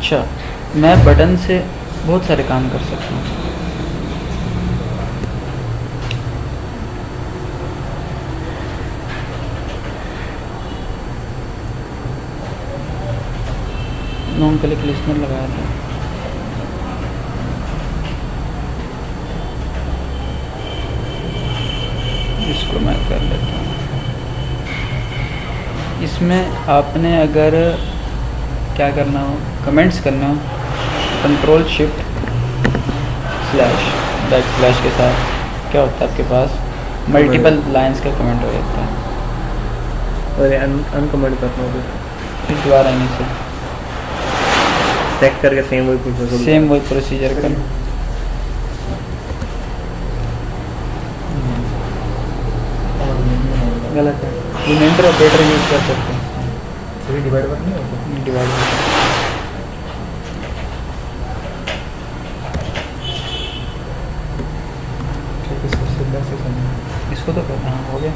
अच्छा, मैं बटन से बहुत सारे काम कर सकता हूँ। नॉन क्लिक लिस्नर लगाया था। इसको मैं कर लेता हूँ। इसमें आपने अगर क्या करना हो, कमेंट्स करना हो, control shift slash back slash के साथ क्या होता है आपके पास मल्टीपल लाइंस का कमेंट हो जाता है। और अनकमेंट करना होगा फिर दोबारा इन्हीं से चेक करके सेम वही प्रोसीजर कर। गलत है। रिमाइंडर ऑपरेटर यूज़ कर सकते हैं। थ्री डिवाइड पर नहीं होता। डिवाइड ठीक है, सबसे बेस्ट है। इसको तो करना हो गया।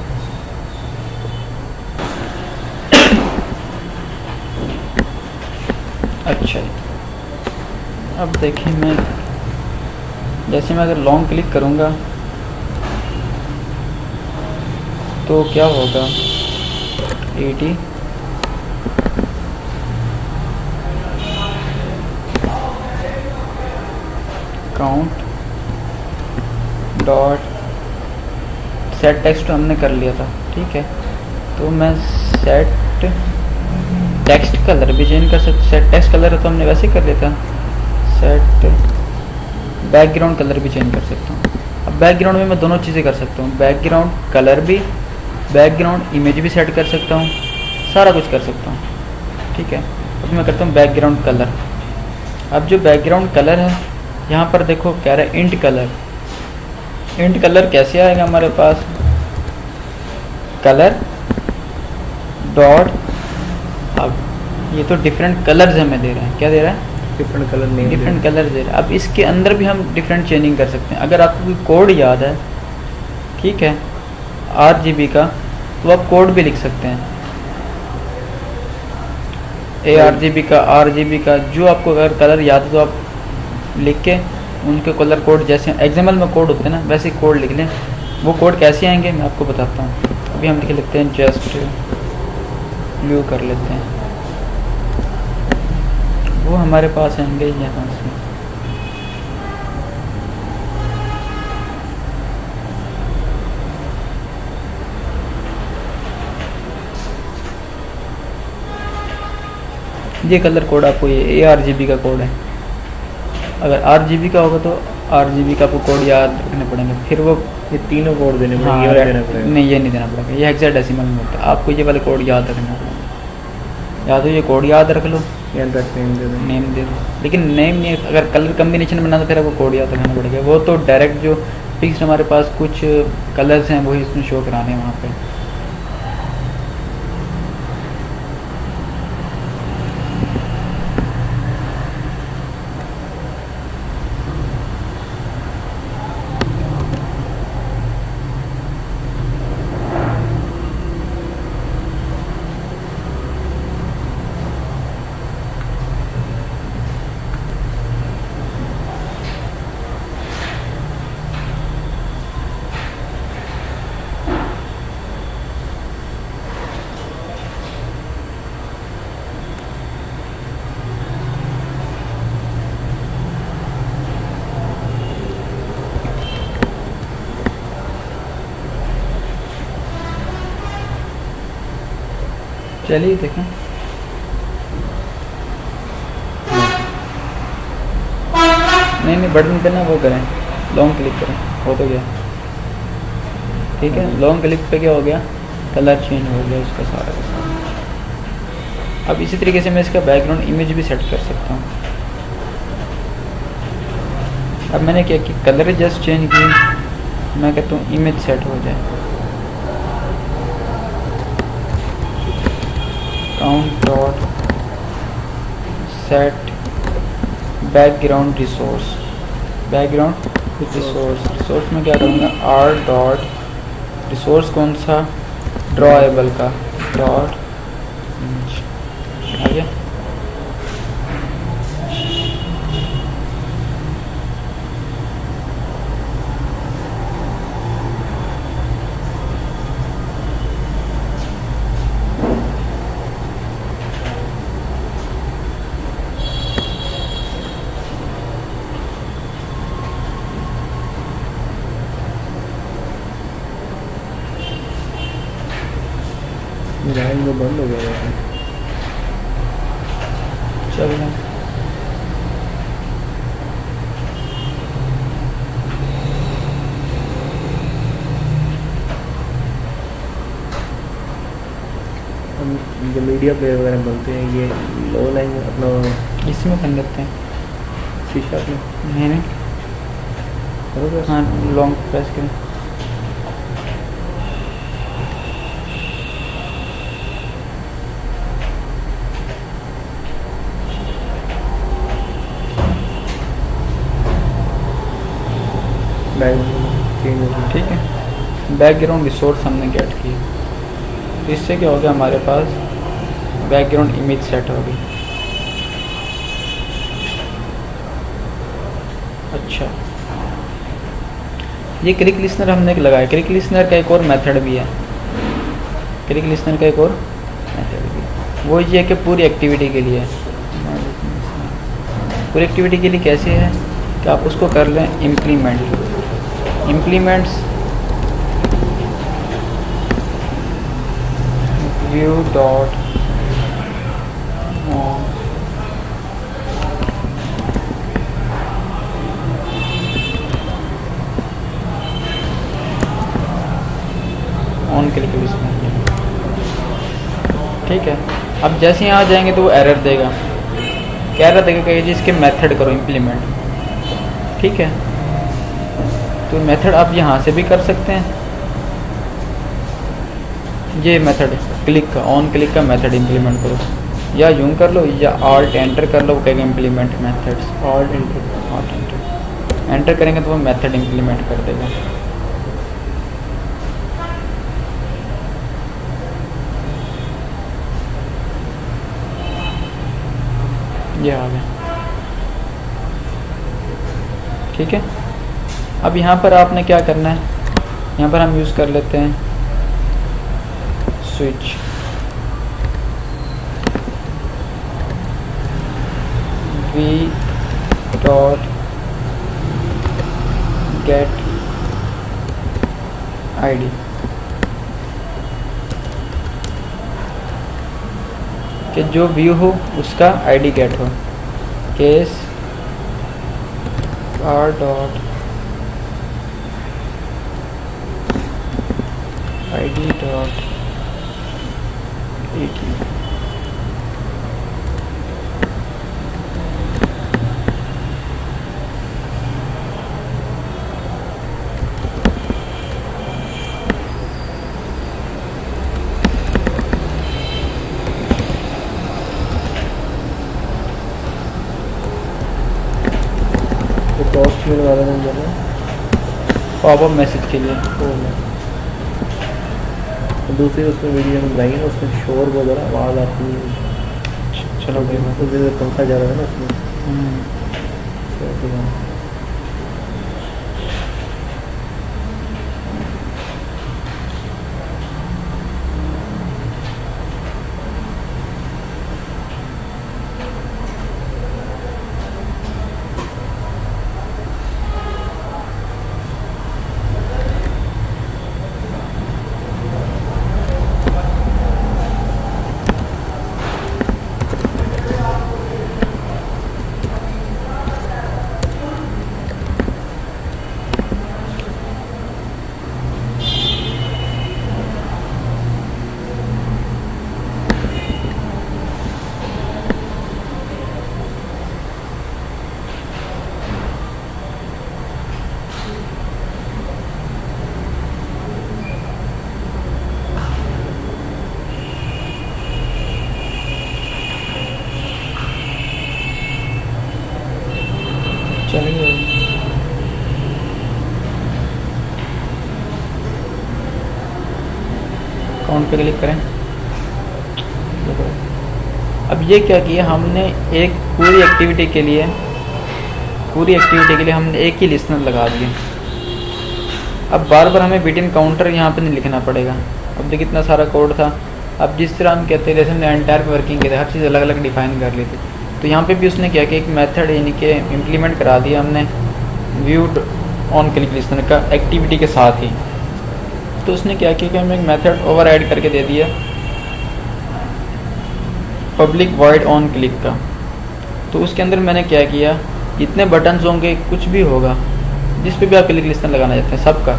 अच्छा, अब देखिए मैं जैसे मैं अगर लॉन्ग क्लिक करूँगा तो क्या होगा, 80 काउंट डॉट सेट टेक्स्ट हमने कर लिया था, ठीक है। तो मैं सेट टेक्स्ट कलर भी चेंज कर सकता, सेट टेक्स्ट कलर तो हमने वैसे ही कर लिया था। सेट बैकग्राउंड कलर भी चेंज कर सकता हूँ। अब बैकग्राउंड में मैं दोनों चीज़ें कर सकता हूँ, बैकग्राउंड कलर भी, बैकग्राउंड इमेज भी सेट कर सकता हूँ, सारा कुछ कर सकता हूँ, ठीक है। अब मैं करता हूँ बैकग्राउंड कलर। अब जो बैकग्राउंड कलर है यहाँ पर देखो कह रहा है इंट कलर। इंट कलर कैसे आएगा हमारे पास, कलर डॉट, अब ये तो डिफरेंट कलर्स हमें दे रहा है, क्या दे रहा है, different colour name, different colour दे रहा है। अब इसके अंदर भी हम डिफरेंट चेंजिंग कर सकते हैं। अगर आपको कोई कोड याद है, ठीक है, RGB का, तो आप कोड भी लिख सकते हैं, ARGB का, RGB का, जो आपको अगर कलर याद है तो आप लिख के उनके कलर कोड जैसे XML में कोड होते हैं ना, वैसे कोड लिख लें। वो कोड कैसे आएंगे मैं आपको बताता हूँ। अभी हम लिख लेते हैं जस्ट ब्लू कर लेते हैं, वो हमारे पास आएंगे यहाँ से। ये कलर कोड आपको, ये ARGB का कोड है। अगर RGB का होगा तो RGB का आपको कोड याद रखने पड़ेंगे, फिर वो ये तीनों कोड देने हाँ, पड़ेंगे, ये देना पड़ेगा। नहीं ये नहीं देना पड़ेगा, ये हेक्साडेसिमल में होता है। आपको ये वाले कोड याद रखना पड़ेगा, या तो ये कोड याद रख लो, या नेम दे दो। नेम दे दो, लेकिन नेम नहीं, अगर कलर कम्बिनेशन बना तो फिर आपको कोड याद रखना पड़ेगा। वो तो डायरेक्ट जो फिक्स हमारे पास कुछ कलर्स हैं वही इसमें शो कराने हैं वहाँ पे। चलिए देखें, नहीं बटन पे ना वो करें, लॉन्ग क्लिक करें, हो तो गया, ठीक है। लॉन्ग क्लिक पे क्या हो गया, कलर चेंज हो गया इसका सारा का सारा। अब इसी तरीके से मैं इसका बैकग्राउंड इमेज भी सेट कर सकता हूँ। अब मैंने क्या कि कलर जस्ट चेंज की, मैं कहता हूँ इमेज सेट हो जाए, count dot set background resource, background resource में क्या करूँगा, R डॉट रिसोर्स कौन सा, ड्रॉएबल का, डॉट आ गया। बैंड वो बंद हो गया है। चल रहा है। हम जो मीडिया प्लेयर वगैरह बोलते हैं ये लो लाइन अपना इसमें कर लेते हैं। शीशा अपने नहीं नहीं, करो बस। हाँ लॉन्ग प्रेस करें। बैग चेंज हो गया। ठीक है, बैकग्राउंड रिसोर्स हमने गेट किया, तो इससे क्या हो गया, हमारे पास बैकग्राउंड इमेज सेट हो गई। अच्छा, ये क्लिक लिस्नर हमने एक लगाया। क्लिक लिस्नर का एक और मेथड भी है। क्लिक लिस्नर का एक और मेथड भी है, वो ये कि पूरी एक्टिविटी के लिए। पूरी एक्टिविटी के लिए कैसे है कि आप उसको कर लें implements view dot on click listener. ठीक है, अब जैसे यहाँ आ जाएंगे तो वो एरर देगा। क्या एरर देगा कि जिसके मेथड करो इम्प्लीमेंट। ठीक है, तो मेथड आप यहाँ से भी कर सकते हैं। ये मेथड क्लिक का, ऑन क्लिक का मेथड इम्प्लीमेंट करो, या यूं कर लो या आल्ट एंटर कर लो, वो कहेगा implement methods. Alt enter enter करेंगे तो वो मेथड इम्प्लीमेंट कर देगा। ये आ गया। ठीक है, अब यहाँ पर आपने क्या करना है, यहाँ पर हम यूज़ कर लेते हैं switch. V dot gate ID. कि जो व्यू हो उसका आईडी गेट हो। Case R dot ID dot cost में वाला नंबर है पॉपअप मैसेज के लिए। दूसरी उसमें वीडियो में बनाई है ना, उसमें शोर बहुत ज़्यादा आवाज़ आती है। चलो उस दिन पंखा जा रहा है ना उसमें। चलिए, अकाउंट पे क्लिक करें। अब ये क्या किया हमने, एक पूरी एक्टिविटी के लिए हमने एक ही लिस्नर लगा दिया। अब बार बार हमें बिटिन काउंटर यहाँ पे नहीं लिखना पड़ेगा। अब देखिए कितना सारा कोड था। अब जिस तरह हम कहते हैं, जैसे हमने एंटायर पे वर्किंग की थी, हर चीज़ अलग अलग डिफाइन कर ली थी, तो यहाँ पे भी उसने क्या किया, एक मेथड यानी कि इम्प्लीमेंट करा दिया हमने व्यूड ऑन क्लिक लिस्नर का एक्टिविटी के साथ ही। तो उसने क्या किया कि हमें एक मेथड ओवर ऐड करके दे दिया पब्लिक वॉइड ऑन क्लिक का। तो उसके अंदर मैंने क्या किया, जितने बटन्स होंगे, कुछ भी होगा जिस पे भी आप क्लिक लिस्टर लगाना चाहते हैं, सबका,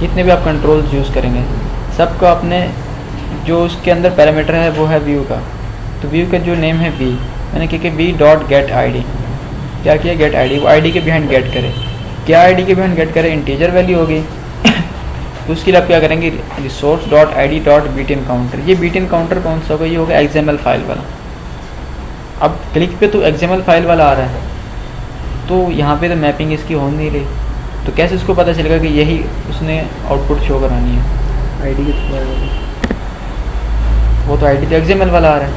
जितने भी आप कंट्रोल्स यूज़ करेंगे, सबका अपने जो उसके अंदर पैरामीटर है वो है व्यू का। तो व्यू का जो नेम है वी, मैंने क्या किया, V dot gate I D. क्या किया, गेट आई डी, वो आई डी के बिहाइंड गेट करे। क्या आई डी के बिहाइंड गेट करे, इंटीजर वैल्यू होगी। तो उसके लिए आप क्या करेंगे, resource dot I D dot BTN counter. ये बीटीएन काउंटर कौन सा होगा, ये होगा एक्सएमएल फाइल वाला। अब क्लिक पे तो एक्सएमएल फाइल वाला आ रहा है, तो यहाँ पे तो मैपिंग इसकी हो नहीं रही, तो कैसे उसको पता चलेगा कि यही उसने आउटपुट शो करानी है। आईडी कितना है, वो तो आईडी तो एक्सएमएल वाला आ रहा है।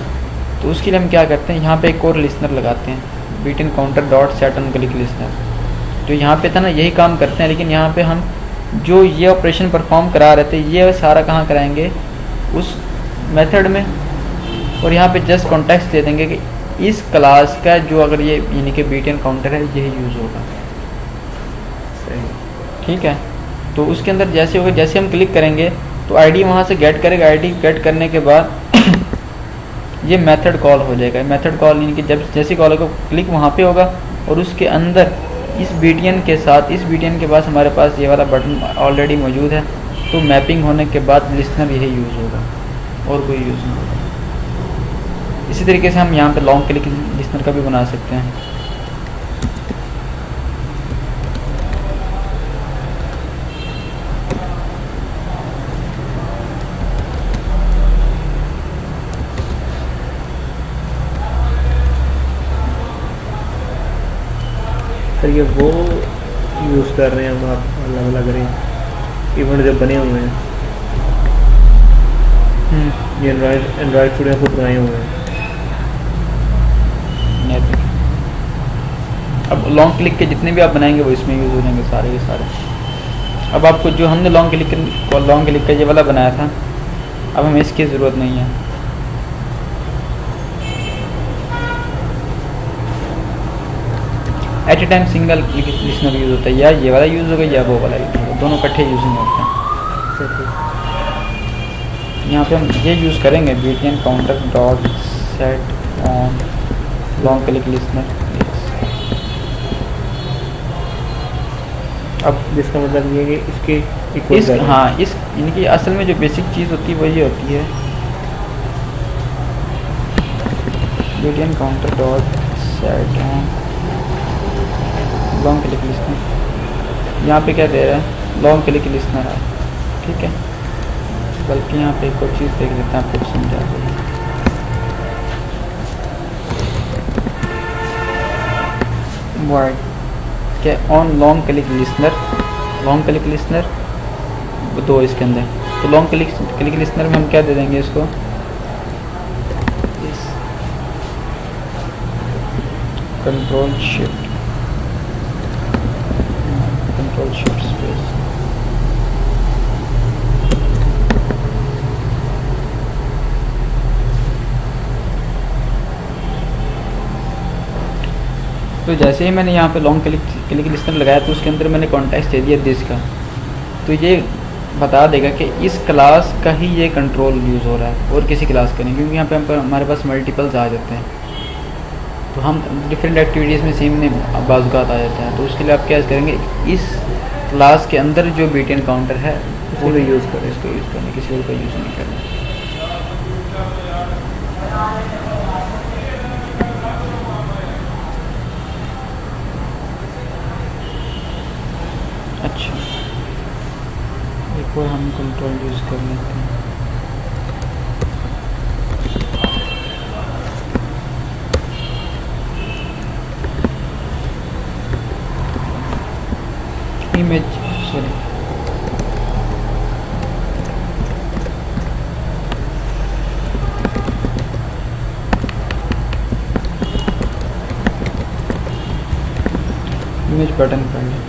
तो उसके लिए हम क्या करते हैं, यहाँ पे एक और लिस्नर लगाते हैं, BTN counter dot set on click listener. तो यहाँ पे था ना, यही काम करते हैं, लेकिन यहाँ पे हम जो ये ऑपरेशन परफॉर्म करा रहे थे, ये सारा कहाँ कराएंगे, उस मेथड में। और यहाँ पे जस्ट कॉन्टेक्स्ट दे देंगे कि इस क्लास का जो, अगर ये यानी कि बीटीएन काउंटर है, यही यूज़ होगा। ठीक है। तो उसके अंदर जैसे होगा, जैसे हम क्लिक करेंगे तो आईडी वहाँ से गेट करेगा। आईडी गेट करने के बाद ये मेथड कॉल हो जाएगा। मेथड कॉल यानी कि जब जैसे कॉल होगा, क्लिक वहाँ पे होगा, और उसके अंदर इस बीटीएन के साथ, इस बीटीएन के पास हमारे पास ये वाला बटन ऑलरेडी मौजूद है। तो मैपिंग होने के बाद लिस्नर यही यूज़ होगा, और कोई यूज़ नहीं होगा। इसी तरीके से हम यहाँ पे लॉन्ग क्लिक लिस्नर का भी बना सकते हैं। सर ये वो यूज़ कर रहे हैं हम, आप अलग अलग रहे हैं इवेंट जब बने हुए हैं, ये एंड्रॉयड स्टूडियो खुद बनाए हुए हैं। अब लॉन्ग क्लिक के जितने भी आप बनाएंगे वो इसमें यूज़ हो जाएंगे सारे के सारे। अब आपको जो हमने लॉन्ग क्लिक का ये वाला बनाया था, अब हमें इसकी ज़रूरत नहीं है। At a time single listener use होता है, या ये वाला यूज़ होगा या वो वाला यूज़ होगा, दोनों इकट्ठे यूज़ नहीं होते हैं। यहाँ पे हम ये यूज़ करेंगे, BTN counter dot set on long click listener. अब जिसका मतलब ये है कि इसके इक्वल हाँ, इस इनकी असल में जो बेसिक चीज़ होती है वो ये होती है, BTN counter dot set on long click listener. यहाँ पे क्या दे रहा है, लॉन्ग क्लिक लिस्नर है। ठीक है, बल्कि यहाँ पे एक और चीज़ देख लेते हैं, आपको समझा दें। वर्ड क्या, ऑन लॉन्ग क्लिक लिस्नर दो इसके अंदर। तो लॉन्ग क्लिक लिस्नर में हम क्या दे देंगे इसको, कंट्रोल शिफ्ट स्पेस। तो जैसे ही मैंने यहाँ पे लॉन्ग क्लिक लिस्नर लगाया, तो उसके अंदर मैंने कॉन्टेक्स्ट दे दिया दिस का। तो ये बता देगा कि इस क्लास का ही ये कंट्रोल यूज़ हो रहा है, और किसी क्लास का नहीं, क्योंकि यहाँ पे हमारे पास मल्टीपल्स आ जाते हैं। तो हम डिफरेंट एक्टिविटीज़ में सेम में बाज़ात आ जाते हैं। तो उसके लिए आप क्या करेंगे, इस क्लास के अंदर जो बीटीएन काउंटर है उसको यूज़ करें, इसको यूज़ करना, किसी और का यूज़ नहीं करना। अच्छा, एक और हम कंट्रोल यूज़ कर लेते हैं। इमेज बटन कर लें।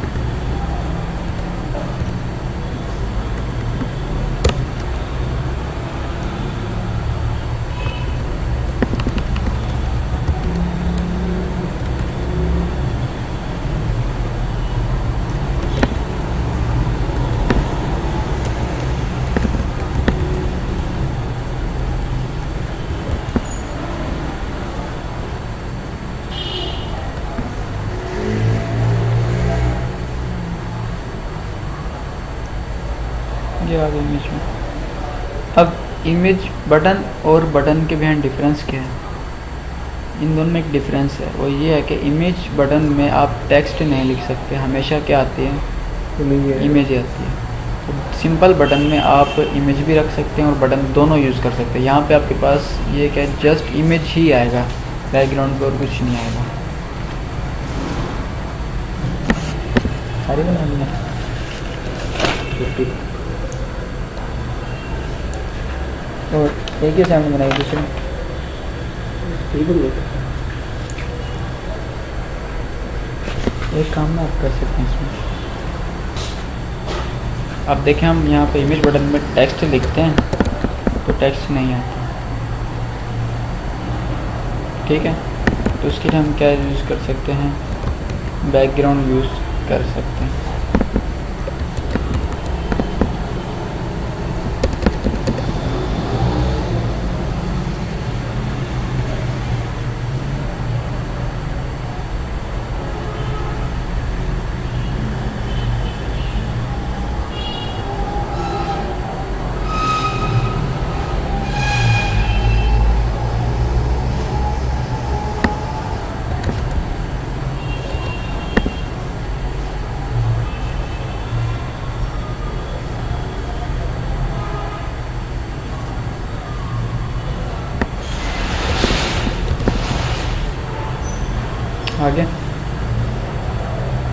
ये आ गया इमेज में। अब इमेज बटन और बटन के बिहाइंड डिफरेंस क्या है? इन दोनों में एक डिफरेंस है, वो ये है कि इमेज बटन में आप टेक्स्ट नहीं लिख सकते, हमेशा क्या आती है? इमेज ही आती है। सिंपल बटन में आप इमेज भी रख सकते हैं और बटन दोनों यूज़ कर सकते हैं। यहाँ पे आपके पास ये क्या है, जस्ट इमेज ही आएगा बैकग्राउंड पे और कुछ नहीं आएगा। सारी बना लिया और एक ही सामने बनाई दूसरे एक काम ना आप कर सकते हैं इसमें। अब देखें हम यहाँ पे इमेज बटन में टेक्स्ट लिखते हैं तो टेक्स्ट नहीं आता, ठीक है। तो उसके लिए हम क्या यूज़ कर सकते हैं? बैकग्राउंड यूज़ कर सकते हैं। आगे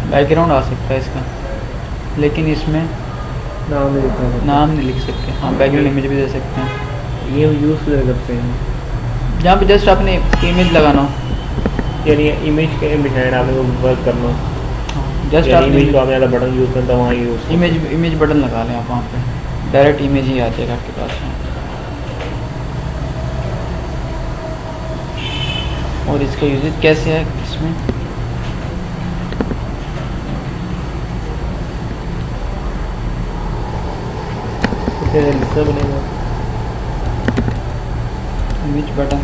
बैकग्राउंड आ सकता है इसका, लेकिन इसमें नाम नहीं लिख सकते। हाँ, बैकग्राउंड इमेज भी दे सकते हैं। ये यूज़ करते हैं जहाँ पे जस्ट आपने इमेज लगाना हो, यानी इमेज के बिहाइंड आपने वर्क करना हो, जस्ट आप इमेज को आपने ज़्यादा बटन यूज़ करता वहाँ यूज़ इमेज बटन लगा लें आप, वहाँ पे डायरेक्ट इमेज ही आ जाएगा आपके पास में। और इसका यूजेज कैसे है इसमें? हिस्सा बनेगा इमेज बटन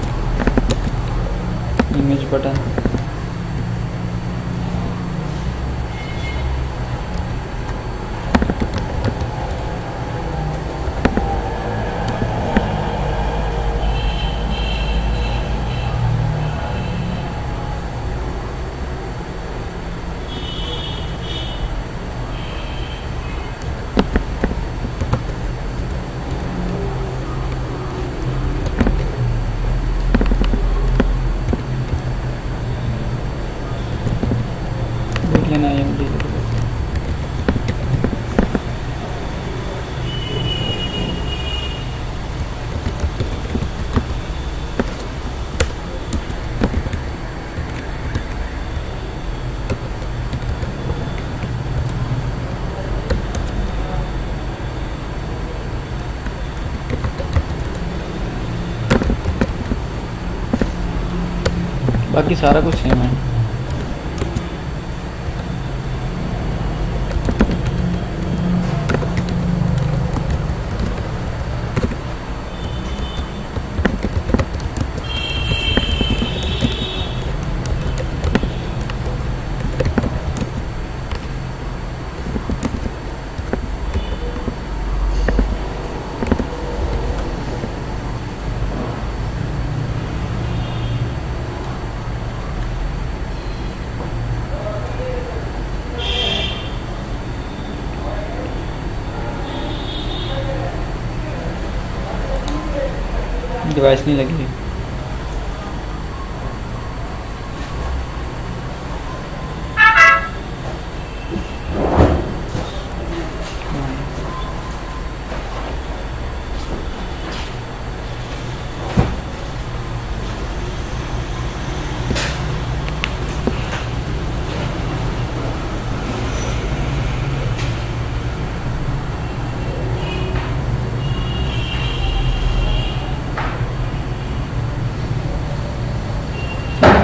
देख लेना है मुझे। बाकी सारा कुछ सेम है। डिवाइस नहीं लगी।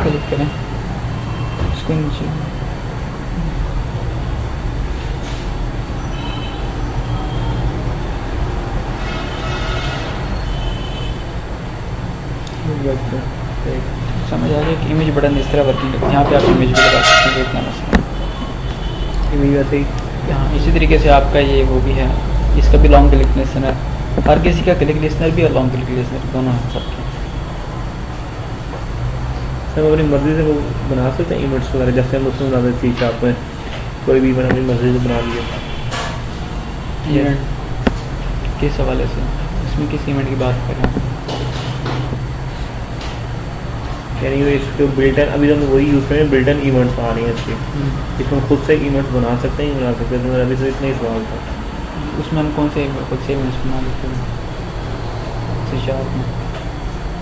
क्लिक करें इसको नीचे। समझ आ गया कि इमेज बटन इस तरह वर्किंग करती है। यहाँ पे आप इमेज भी लगा सकते हैं, इतना मसला इमेज वैसे ही। हाँ, इसी तरीके से आपका ये वो भी है। इसका भी लॉन्ग क्लिक लिसनर, हर किसी का क्लिक लिसनर भी और लॉन्ग क्लिक लिसनर दोनों हैं सबके। हम अपनी मर्ज़ी से वो बना सकते हैं इवेंट्स वगैरह, जैसे हम उसमें बना देते हैं आप में कोई भी इवेंट अपनी मर्ज़ी से बना लिया। इवेंट किस हवाले से, इसमें किस इवेंट की बात कर रहे हैं? यानी इसके बिल्टन अभी तो हम वही यूज़ करें, बिल्टन इवेंट्स आ रही हैं इसके, इसमें खुद से इवेंट्स बना सकते हैं, बना सकते हैं। तो मेरा अभी से इतना ही सवाल था। उसमें हम कौन से खुद से इवेंट्स बना लेते हैं C# में?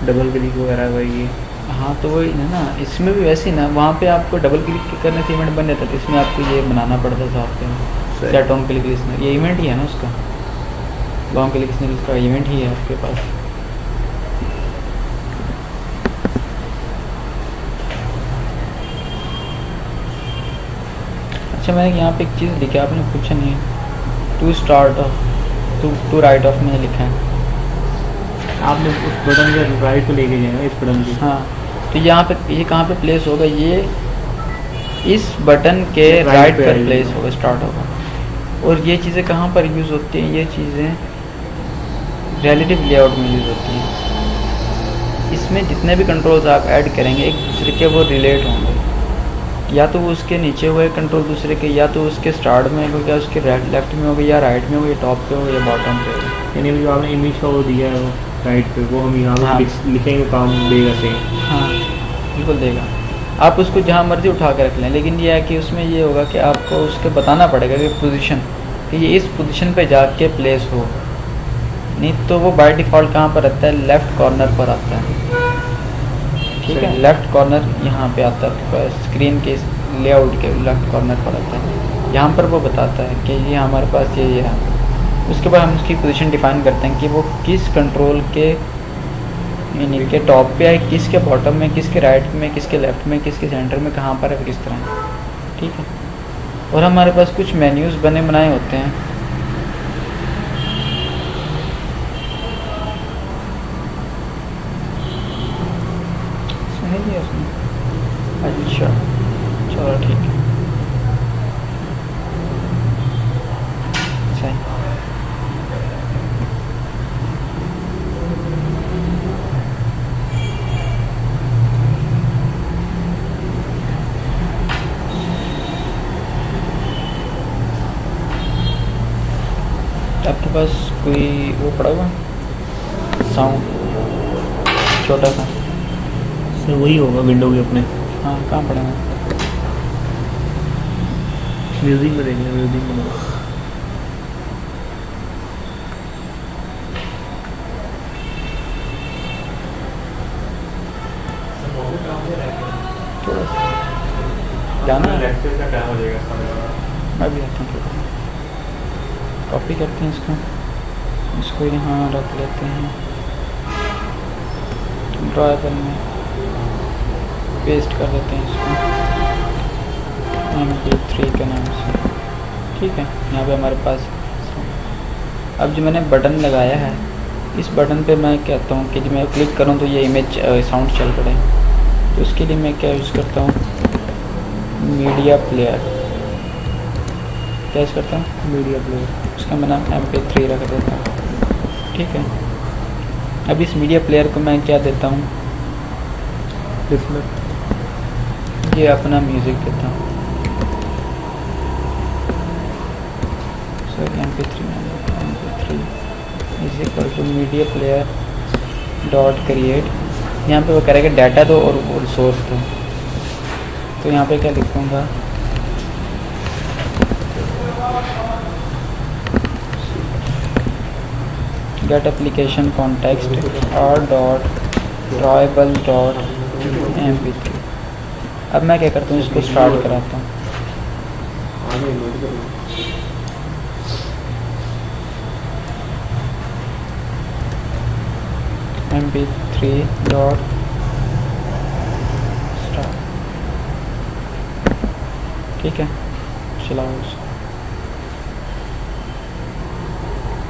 डबल क्लिक वगैरह का ये। हाँ तो वही है ना, इसमें भी वैसे ही ना, वहाँ पे आपको डबल क्लिक करने से इवेंट बन जाता था, इसमें आपको ये बनाना पड़ता था आपके सेट ऑन क्लिक लिसनर। ये इवेंट ही है ना उसका, लॉन्ग क्लिक लिसनर इसका इवेंट ही है आपके पास। अच्छा मैंने यहाँ पे एक चीज़ लिखा, आपने पूछा नहीं, to start off to write off मैंने लिखा है। आपने उस बटन के राइट को लेके जाएगा, इस बटन की। हाँ तो यहाँ पे ये कहाँ पे प्लेस होगा, ये इस बटन के राइट पर प्लेस होगा, स्टार्ट होगा। और ये चीज़ें कहाँ पर यूज़ होती हैं, ये चीज़ें रिलेटिव लेआउट में यूज़ होती हैं। इसमें जितने भी कंट्रोल्स आप ऐड करेंगे एक दूसरे के वो रिलेट होंगे, या तो वो उसके नीचे हुए कंट्रोल दूसरे के, या तो उसके स्टार्ट में होगा, या उसके लेफ्ट में होगा, या राइट में होगा, या टॉप पे होगा, या बॉटम पे होगा। यानी जो आपने इमेज का वो दिया है वो राइट पे, वो हम यहाँ हाँ। लिखेंगे, काम देगा सही। हाँ बिल्कुल देगा, आप उसको जहाँ मर्जी उठा कर रख लें, लेकिन ये है कि उसमें ये होगा कि आपको उसके बताना पड़ेगा कि पोजीशन, कि ये इस पोजीशन पे जाके प्लेस हो, नहीं तो वो बाय डिफ़ॉल्ट कहाँ पर रहता है, लेफ़्ट कॉर्नर पर आता है। ठीक है, लेफ़्ट कॉर्नर यहाँ पे आता है, स्क्रीन के लेआउट के लेफ़्ट कॉर्नर पर आता है। यहाँ पर वो बताता है कि ये हमारे पास ये है। उसके बाद हम उसकी पोजीशन डिफ़ाइन करते हैं कि वो किस कंट्रोल के यानी के टॉप पे है, किसके बॉटम में, किसके राइट में, किसके लेफ़्ट में, किसके सेंटर में, कहाँ पर है, किस तरह है। ठीक है, और हमारे पास कुछ मेन्यूज़ बने बनाए होते हैं। इसमें है उसमें, अच्छा चलो ठीक है, सही। आपके पास कोई वो पड़ा हुआ साउंड छोटा सा? सर वही होगा विंडो के अपने। हाँ कहाँ पड़ा है? म्यूजिक में देखेंगे, म्यूजिक में। थोड़ा सा जाना है, का टाइम हो जाएगा। मैं भी आता हूँ थोड़ा सा। कॉपी करते हैं इसको यहाँ रख लेते हैं, ड्राइवर में पेस्ट कर देते हैं इसको MP3 के नाम से। ठीक है, यहाँ पे हमारे पास अब जो मैंने बटन लगाया है, इस बटन पे मैं कहता हूँ कि जब मैं क्लिक करूँ तो ये इमेज साउंड चल पड़े, तो उसके लिए मैं क्या यूज़ करता हूँ, मीडिया प्लेयर। क्या यूज़ करता हूँ? Media player. उसका मैं नाम MP3 रख देता हूँ। ठीक है, अब इस मीडिया प्लेयर को मैं क्या देता हूँ, इसमें ये अपना म्यूज़िक देता हूँ। So MP3 is equal to media player dot create. यहाँ पे वो करेगा डाटा दो और सोर्स दो, तो यहाँ पे क्या लिखूँगा, गेट एप्लीकेशन कॉन्टेक्स्ट और डॉट ड्राइबल डॉट MP3। अब मैं क्या करता हूँ, इसको स्टार्ट कराता हूँ। MP3 dot start. ठीक है, चलाओ उसको।